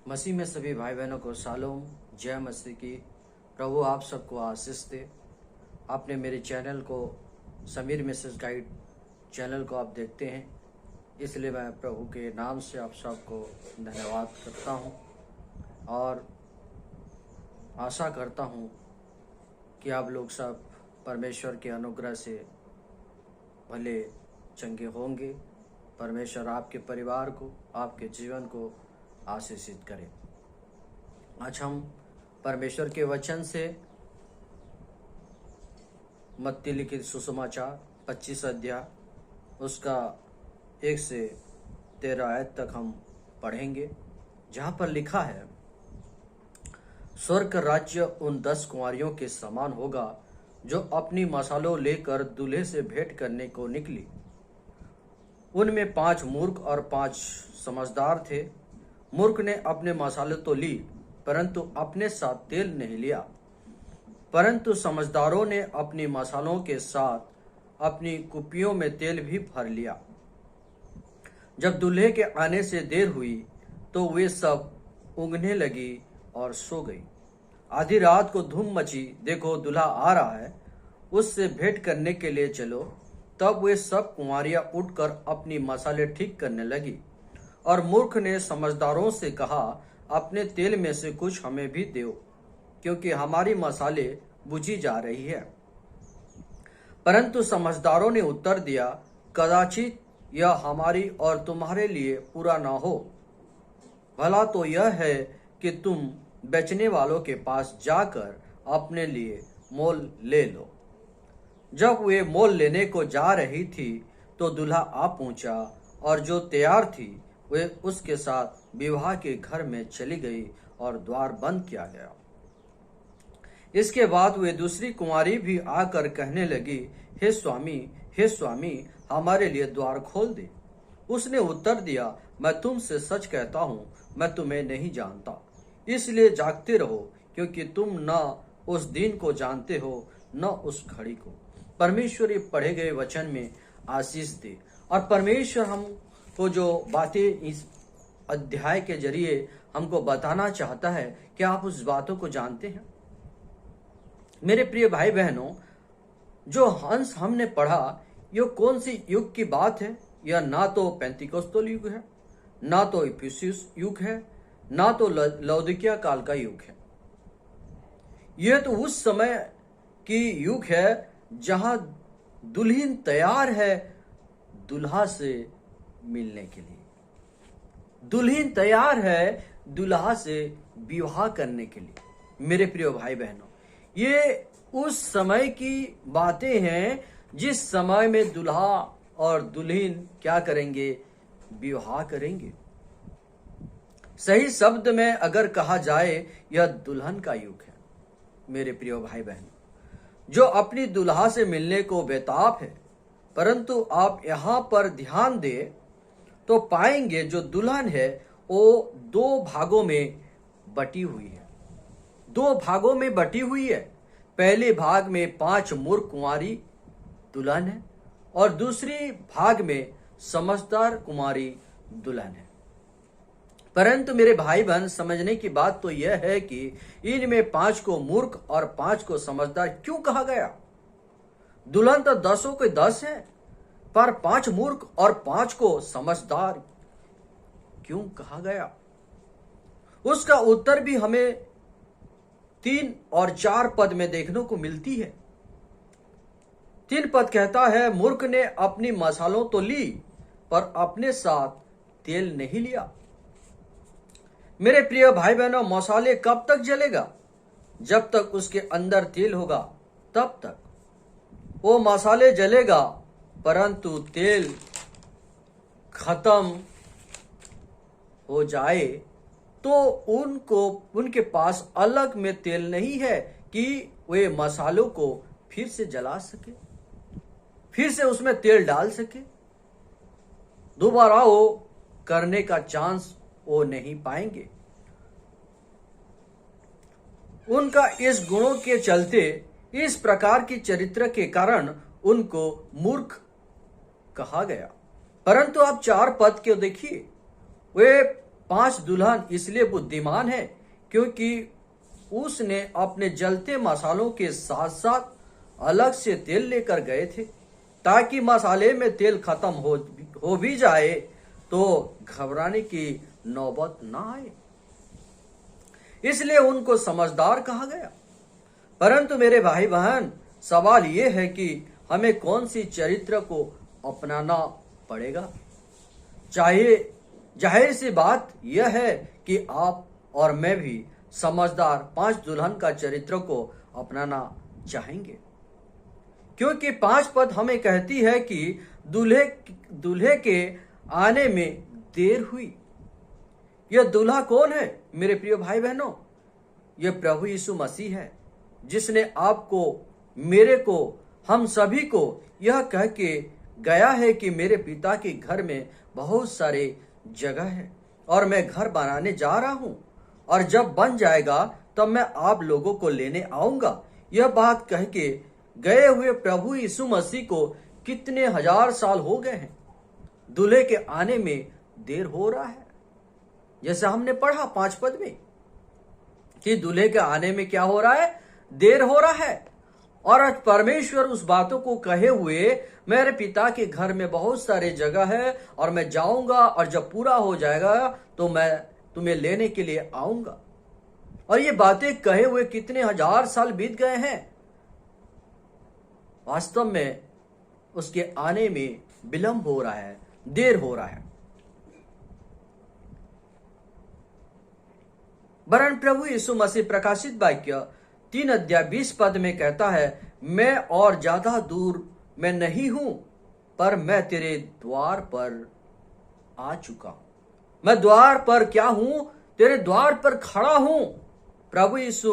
मसीह में सभी भाई बहनों को शालोम, जय मसीह की। प्रभु आप सबको आशीष दे। आपने मेरे चैनल को, समीर मैसेज गाइड चैनल को आप देखते हैं, इसलिए मैं प्रभु के नाम से आप सबको धन्यवाद करता हूं और आशा करता हूं कि आप लोग सब परमेश्वर के अनुग्रह से भले चंगे होंगे। परमेश्वर आपके परिवार को, आपके जीवन को आशीषित करें। आज हम परमेश्वर के वचन से मत्ती लिखित सुसमाचार 25 अध्याय उसका 1 से 13 आयत तक हम पढ़ेंगे, जहां पर लिखा है, स्वर्ग राज्य उन 10 कुंवारियों के समान होगा जो अपनी मसालों लेकर दूल्हे से भेंट करने को निकली। उनमें 5 मूर्ख और 5 समझदार थे। मूर्ख ने अपने मसाले तो ली, परंतु अपने साथ तेल नहीं लिया। परंतु समझदारों ने अपनी मसालों के साथ अपनी कुपियों में तेल भी भर लिया। जब दूल्हे के आने से देर हुई तो वे सब ऊँघने लगी और सो गई। आधी रात को धूम मची, देखो दूल्हा आ रहा है, उससे भेंट करने के लिए चलो। तब वे सब कुंवारियां उठकर अपनी मसाले ठीक करने लगी। और मूर्ख ने समझदारों से कहा, अपने तेल में से कुछ हमें भी दो, क्योंकि हमारी मसाले बुझी जा रही है। परंतु समझदारों ने उत्तर दिया, कदाचित यह हमारी और तुम्हारे लिए पूरा ना हो। भला तो यह है कि तुम बेचने वालों के पास जाकर अपने लिए मोल ले लो। जब वे मोल लेने को जा रही थी तो दूल्हा आ पहुंचा, और जो तैयार थी वे उसके साथ विवाह के घर में चली गई और द्वार बंद किया गया। इसके बाद वे दूसरी कुंवारी भी आकर कहने लगी, हे स्वामी, हमारे लिए द्वार खोल दे। उसने उत्तर दिया, मैं तुमसे सच कहता हूँ, मैं तुम्हें नहीं जानता। इसलिए जागते रहो, क्योंकि तुम न उस दिन को जानते हो न उस घड़ी को। परमेश्वर ये पढ़े गए वचन में आशीष दे। और परमेश्वर हमको जो बातें इस अध्याय के जरिए हमको बताना चाहता है, क्या आप उस बातों को जानते हैं? मेरे प्रिय भाई बहनों, जो हंस हमने पढ़ा, ये कौन सी युग की बात है? यह ना तो पेंतिकोस्तल युग है, ना तो इफिसुस युग है, ना तो लौदीकिया काल का युग है। यह तो उस समय की युग है जहां दुल्हन तैयार है दुल्हा से मिलने के लिए। दुल्हन तैयार है दुल्हा से विवाह करने के लिए। मेरे प्रिय भाई बहनों, ये उस समय की बातें हैं जिस समय में दुल्हा और दुल्हन क्या करेंगे? विवाह करेंगे। सही शब्द में अगर कहा जाए, यह दुल्हन का युग है। मेरे प्रिय भाई बहनों, जो अपनी दुल्हा से मिलने को बेताब है, परंतु आप यहां पर ध्यान दें तो पाएंगे जो दुल्हन है वो 2 भागों में बटी हुई है। 2 भागों में बटी हुई है। पहले भाग में 5 मूर्ख कुंवारी दुल्हन है और दूसरी भाग में समझदार कुमारी दुल्हन है। परंतु मेरे भाई बहन, समझने की बात तो यह है कि इनमें 5 को मूर्ख और 5 को समझदार क्यों कहा गया? दुल्हन तो 10 के 10 है, पर 5 मूर्ख और 5 को समझदार क्यों कहा गया? उसका उत्तर भी हमें 3 और 4 पद में देखने को मिलती है। 3 पद कहता है, मूर्ख ने अपनी मसालों तो ली, पर अपने साथ तेल नहीं लिया। मेरे प्रिय भाई बहनों, मसाले कब तक जलेगा? जब तक उसके अंदर तेल होगा तब तक वो मसाले जलेगा, परंतु तेल खत्म हो जाए तो उनके पास अलग में तेल नहीं है कि वे मसालों को फिर से जला सके, फिर से उसमें तेल डाल सके। दोबारा वो करने का चांस वो नहीं पाएंगे। उनका इस गुणों के चलते, इस प्रकार की चरित्र के कारण उनको मूर्ख कहा गया। परंतु आप 4 पद को देखिए, वे 5 दुल्हन इसलिए बुद्धिमान है क्योंकि उसने अपने जलते मसालों के साथ साथ अलग से तेल लेकर गए थे, ताकि मसाले में तेल खत्म हो भी जाए तो घबराने की नौबत ना आए। इसलिए उनको समझदार कहा गया। परंतु मेरे भाई बहन, सवाल यह है कि हमें कौन सी चरित्र को अपनाना पड़ेगा। चाहे जाहिर सी बात यह है कि आप और मैं भी समझदार 5 दुल्हन का चरित्र को अपनाना चाहेंगे, क्योंकि 5 पद हमें कहती है कि दूल्हे के आने में देर हुई। यह दूल्हा कौन है मेरे प्रिय भाई बहनों? यह प्रभु यीशु मसीह है, जिसने आपको, मेरे को, हम सभी को यह कह के गया है कि मेरे पिता के घर में बहुत सारे जगह है और मैं घर बनाने जा रहा हूं, और जब बन जाएगा तब मैं आप लोगों को लेने आऊंगा। यह बात कह के गए हुए प्रभु यीशु मसीह को कितने हजार साल हो गए हैं। दूल्हे के आने में देर हो रहा है, जैसे हमने पढ़ा 5 पद में कि दूल्हे के आने में क्या हो रहा है? देर हो रहा है। और आज परमेश्वर उस बातों को कहे हुए, मेरे पिता के घर में बहुत सारे जगह है और मैं जाऊंगा, और जब पूरा हो जाएगा तो मैं तुम्हें लेने के लिए आऊंगा। और ये बातें कहे हुए कितने हजार साल बीत गए हैं। वास्तव में उसके आने में विलंब हो रहा है, देर हो रहा है। वरन प्रभु यीशु मसीह प्रकाशित वाक्य 3 अध्याय 20 पद में कहता है, मैं और ज्यादा दूर मैं नहीं हूं, पर मैं तेरे द्वार पर आ चुका हूं। मैं द्वार पर क्या हूं? तेरे द्वार पर खड़ा हूं। प्रभु यीशु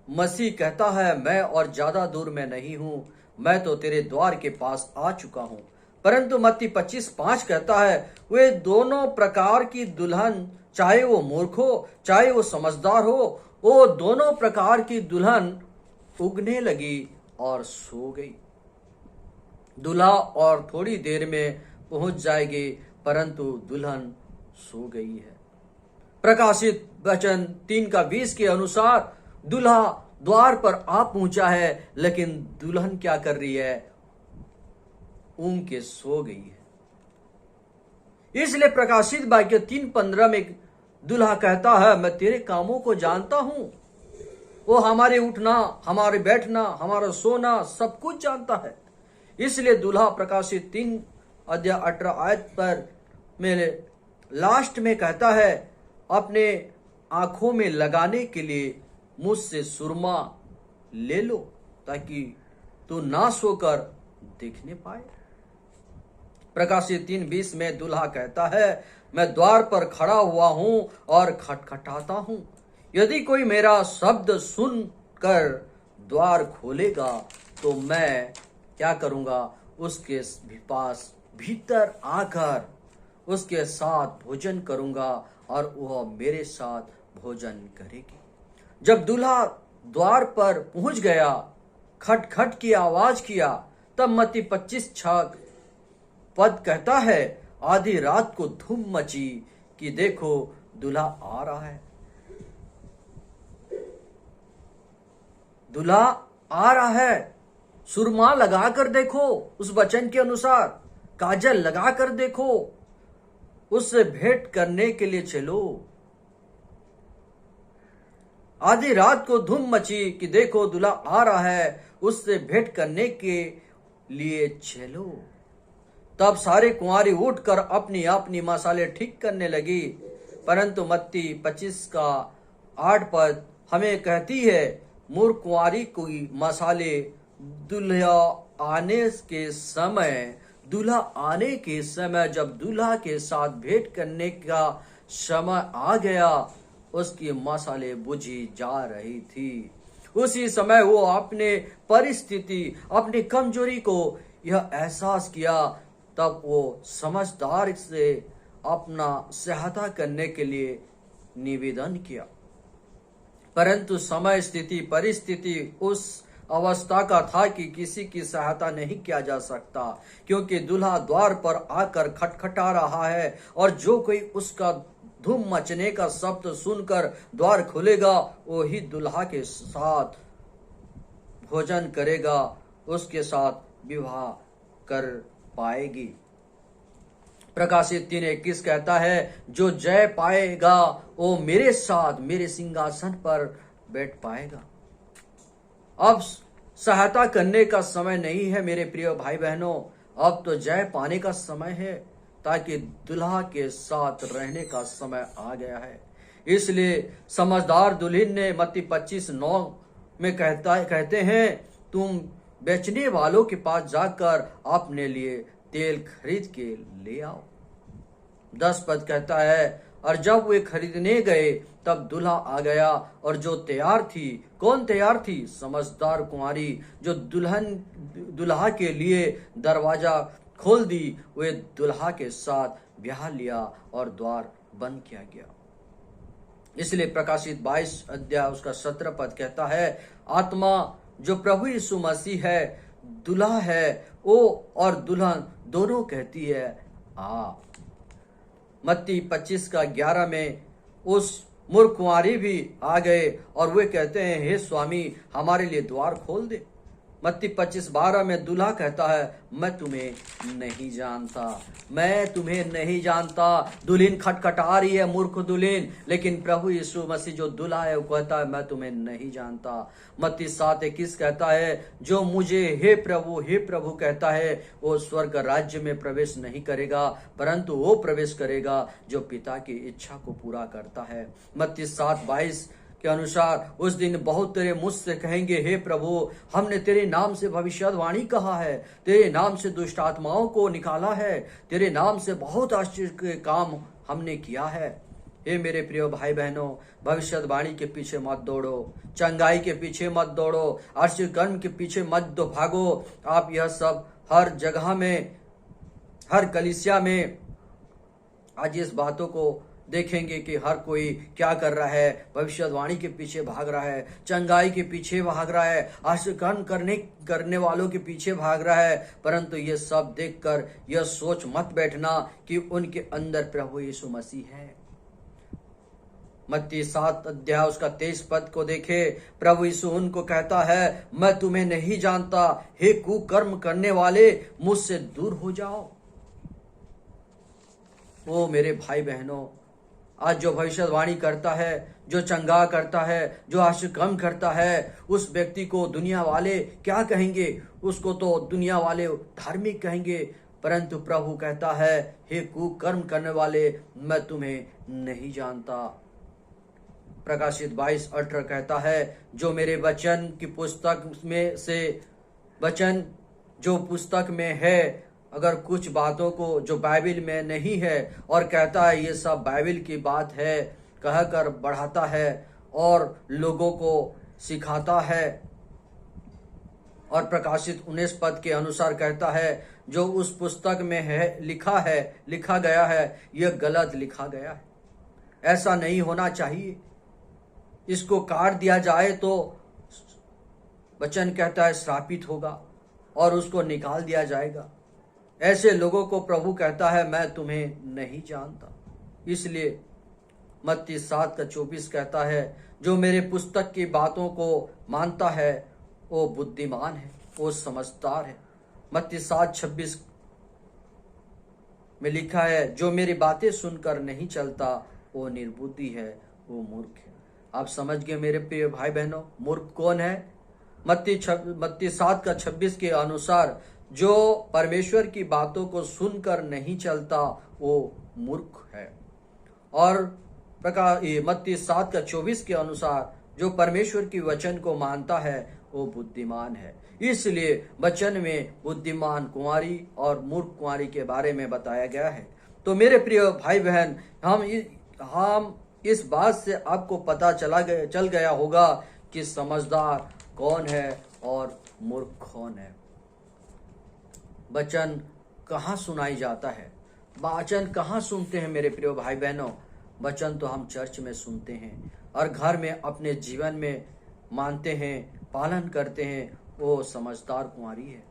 मसीह कहता है, मैं और ज्यादा दूर मैं नहीं हूं, मैं तो तेरे द्वार के पास आ चुका हूं। परंतु मत्ती 25:5 कहता है, वे दोनों प्रकार की दुल्हन, चाहे वो मूर्ख हो चाहे वो समझदार हो, वो दोनों प्रकार की दुल्हन उगने लगी और सो गई। दूल्हा और थोड़ी देर में पहुंच जाएगी, परंतु दुल्हन सो गई है। प्रकाशित वचन 3:20 के अनुसार दूल्हा द्वार पर आ पहुंचा है, लेकिन दुल्हन क्या कर रही है? ऊंघ के सो गई है। इसलिए प्रकाशित वाक्य 3:15 में दूल्हा कहता है, मैं तेरे कामों को जानता हूं। वो हमारे उठना, हमारे बैठना, हमारा सोना सब कुछ जानता है। इसलिए दूल्हा प्रकाशित 3 अध्याय 18 आयत पर मेरे लास्ट में कहता है, अपने आंखों में लगाने के लिए मुझसे सुरमा ले लो, ताकि तू ना सोकर देखने पाए। प्रकाशित 3:20 में दूल्हा कहता है, मैं द्वार पर खड़ा हुआ हूं और खटखटाता हूं। यदि कोई मेरा शब्द सुनकर द्वार खोलेगा तो मैं क्या करूंगा? उसके पास भीतर आकर उसके साथ भोजन करूंगा और वह मेरे साथ भोजन करेगी। जब दूल्हा द्वार पर पहुंच गया, खटखट की आवाज किया, तब मत्ती 25:6 पद कहता है, आधी रात को धूम मची कि देखो दूल्हा आ रहा है। दूल्हा आ रहा है। सुरमा लगाकर देखो, उस वचन के अनुसार काजल लगाकर देखो, उससे भेंट करने के लिए चलो। आधी रात को धूम मची कि देखो दूल्हा आ रहा है, उससे भेंट करने के लिए चलो। तब सारे कुंवारी उठकर अपनी अपनी मसाले ठीक करने लगी। परंतु मत्ती 25:8 पद हमें कहती है, मूर्ख कुंवारी कोई मसाले दूल्हा आने के समय जब दूल्हा के साथ भेंट करने का समय आ गया, उसकी मसाले बुझी जा रही थी। उसी समय वो अपने परिस्थिति, अपनी कमजोरी को यह एहसास किया। तब वो समझदार से अपना सहायता करने के लिए निवेदन किया। परंतु समय, स्थिति, परिस्थिति उस अवस्था का था कि किसी की सहायता नहीं किया जा सकता, क्योंकि दूल्हा द्वार पर आकर खटखटा रहा है और जो कोई उसका धूम मचने का शब्द सुनकर द्वार खुलेगा, वो ही दुल्हा के साथ भोजन करेगा, उसके साथ विवाह कर पाएगी। प्रकाशित 3:21 कहता है, जो जय पाएगा वो मेरे साथ मेरे सिंहासन पर बैठ पाएगा। अब सहायता करने का समय नहीं है मेरे प्रिय भाई बहनों, अब तो जय पाने का समय है, ताकि दुल्हा के साथ रहने का समय आ गया है। इसलिए समझदार दुल्हन ने मत्ती 25:9 में कहते हैं, तुम बेचने वालों के पास जाकर अपने लिए तेल खरीद के ले आओ। 10 पद कहता है, और जब वे खरीदने गए तब दूल्हा आ गया, और जो तैयार थी, कौन तैयार थी? समझदार कुंवारी, जो दुल्हा के लिए दरवाजा खोल दी, वे दुल्हा के साथ ब्याह लिया और द्वार बंद किया गया। इसलिए प्रकाशित 22 अध्याय उसका 17 पद कहता है, आत्मा जो प्रभु यीशु मसीह है, दूल्हा है, वो और दुल्हन दोनों कहती है आ। मत्ती 25:11 में उस मूर्ख कुंवारी भी आ गए और वे कहते हैं, हे स्वामी, हमारे लिए द्वार खोल दे। मत्ती 25:12 में दूल्हा कहता है, मैं तुम्हें नहीं जानता, मैं तुम्हें नहीं जानता। दुल्हन खटखटा रही है, मूर्ख दुल्हन, लेकिन प्रभु यीशु मसीह जो दूल्हा है वो कहता है, मैं तुम्हें नहीं जानता। मत्ती 7:21 कहता है, जो मुझे हे प्रभु कहता है, वो स्वर्ग राज्य में प्रवेश नहीं करेगा, परंतु वो प्रवेश करेगा जो पिता की इच्छा को पूरा करता है। मत्ती 7:22 के अनुसार उस दिन बहुत तेरे मुझ से कहेंगे, हे प्रभु, हमने तेरे नाम से भविष्यवाणी कहा है, तेरे नाम से दुष्ट आत्माओं को निकाला है, तेरे नाम से बहुत आश्चर्य के काम हमने किया है। हे मेरे प्रिय भाई बहनों, भविष्यवाणी के पीछे मत दौड़ो, चंगाई के पीछे मत दौड़ो, आश्चर्य कर्म के पीछे मत भागो। आप यह सब हर जगह में, हर कलीसिया में आज इस बातों को देखेंगे कि हर कोई क्या कर रहा है, भविष्यवाणी के पीछे भाग रहा है, चंगाई के पीछे भाग रहा है, आश्चर्य करने वालों के पीछे भाग रहा है। परंतु ये सब देखकर यह सोच मत बैठना कि उनके अंदर प्रभु यीशु मसीह है। मत्ती 7 अध्याय उसका 23 पद को देखे, प्रभु यीशु उनको कहता है, मैं तुम्हें नहीं जानता, हे कुकर्म करने वाले, मुझसे दूर हो जाओ। ओ मेरे भाई बहनों, आज जो भविष्यवाणी करता है, जो चंगा करता है, जो आश्चर्य कर्म करता है, उस व्यक्ति को दुनिया वाले क्या कहेंगे? उसको तो दुनिया वाले धार्मिक कहेंगे, परंतु प्रभु कहता है, हे कुकर्म करने वाले, मैं तुम्हें नहीं जानता। प्रकाशित 22:18 कहता है, जो मेरे वचन की पुस्तक में से वचन जो पुस्तक में है, अगर कुछ बातों को जो बाइबिल में नहीं है और कहता है ये सब बाइबिल की बात है, कहकर बढ़ाता है और लोगों को सिखाता है। और प्रकाशित 19 पद के अनुसार कहता है, जो उस पुस्तक में है लिखा गया है, यह गलत लिखा गया है, ऐसा नहीं होना चाहिए, इसको काट दिया जाए तो वचन कहता है श्रापित होगा और उसको निकाल दिया जाएगा। ऐसे लोगों को प्रभु कहता है, मैं तुम्हें नहीं जानता। इसलिए मत्ती 7:24 कहता है, जो मेरे पुस्तक की बातों को मानता है वो बुद्धिमान है, वो समझदार है। मत्ती 7:26 में लिखा है, जो मेरी बातें सुनकर नहीं चलता वो निर्बुद्धि है, वो मूर्ख है। आप समझ गए मेरे प्रिय भाई बहनों, मूर्ख कौन है? मत्ती 7:26 के अनुसार जो परमेश्वर की बातों को सुनकर नहीं चलता वो मूर्ख है। और मत्ती 7:24 के अनुसार जो परमेश्वर की वचन को मानता है वो बुद्धिमान है। इसलिए वचन में बुद्धिमान कुंवारी और मूर्ख कुंवारी के बारे में बताया गया है। तो मेरे प्रिय भाई बहन, हम इस बात से आपको पता चल गया होगा कि समझदार कौन है और मूर्ख कौन है। वचन कहाँ सुनाई जाता है? वचन कहाँ सुनते हैं मेरे प्रिय भाई बहनों? वचन तो हम चर्च में सुनते हैं और घर में अपने जीवन में मानते हैं, पालन करते हैं। वो समझदार कुंवारी है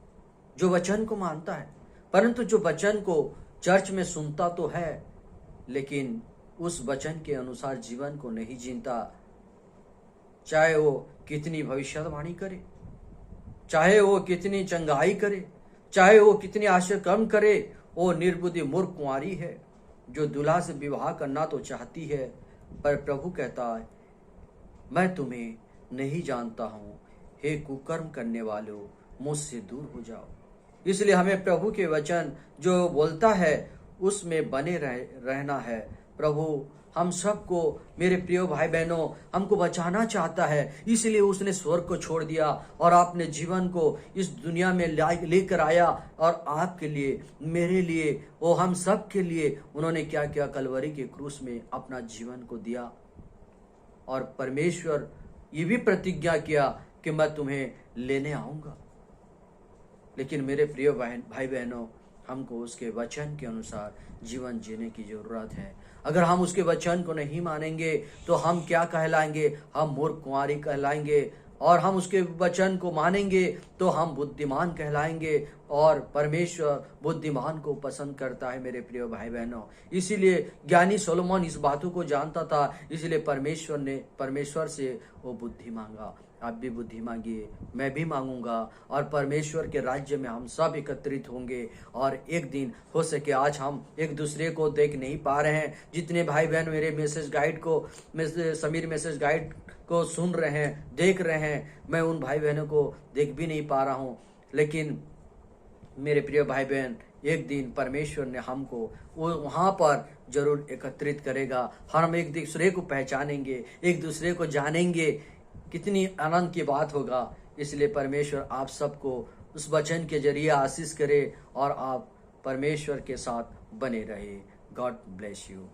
जो वचन को मानता है, परंतु जो वचन को चर्च में सुनता तो है लेकिन उस वचन के अनुसार जीवन को नहीं जीता, चाहे वो कितनी भविष्यवाणी करे, चाहे वो कितनी चंगाई करे, चाहे वो कितनी आश्चर्यकर्म करे, वो निर्बुद्धि मूर्ख कुंवारी है जो दूल्हा से विवाह करना तो चाहती है, पर प्रभु कहता है मैं तुम्हें नहीं जानता हूं, हे कुकर्म करने वालों, मुझसे दूर हो जाओ। इसलिए हमें प्रभु के वचन जो बोलता है उसमें बने रहना है। प्रभु हम सबको, मेरे प्रिय भाई बहनों, हमको बचाना चाहता है, इसलिए उसने स्वर्ग को छोड़ दिया और अपने जीवन को इस दुनिया में लेकर आया, और आपके लिए, मेरे लिए, वो हम सब के लिए उन्होंने क्या किया, कलवरी के क्रूस में अपना जीवन को दिया। और परमेश्वर ये भी प्रतिज्ञा किया कि मैं तुम्हें लेने आऊंगा। लेकिन मेरे प्रिय भाई बहनों, हमको उसके वचन के अनुसार जीवन जीने की जरूरत है। अगर हम उसके वचन को नहीं मानेंगे तो हम क्या कहलाएंगे, हम मूर्ख कुंवारी कहलाएंगे। और हम उसके वचन को मानेंगे तो हम बुद्धिमान कहलाएंगे, और परमेश्वर बुद्धिमान को पसंद करता है मेरे प्रिय भाई बहनों। इसीलिए ज्ञानी सोलोमन इस बातों को जानता था, इसलिए परमेश्वर से वो बुद्धि मांगा। आप भी बुद्धि मांगिए, मैं भी मांगूंगा, और परमेश्वर के राज्य में हम सब एकत्रित होंगे। और एक दिन हो सके, आज हम एक दूसरे को देख नहीं पा रहे हैं, जितने भाई बहन मेरे मैसेज गाइड को, समीर मैसेज गाइड को सुन रहे हैं, देख रहे हैं, मैं उन भाई बहनों को देख भी नहीं पा रहा हूं। लेकिन मेरे प्रिय भाई बहन, एक दिन परमेश्वर ने हमको वो वहां पर जरूर एकत्रित करेगा। हम एक दूसरे को पहचानेंगे, एक दूसरे को जानेंगे, कितनी आनंद की बात होगा। इसलिए परमेश्वर आप सबको उस वचन के जरिए आशीष करे और आप परमेश्वर के साथ बने रहे। God bless you.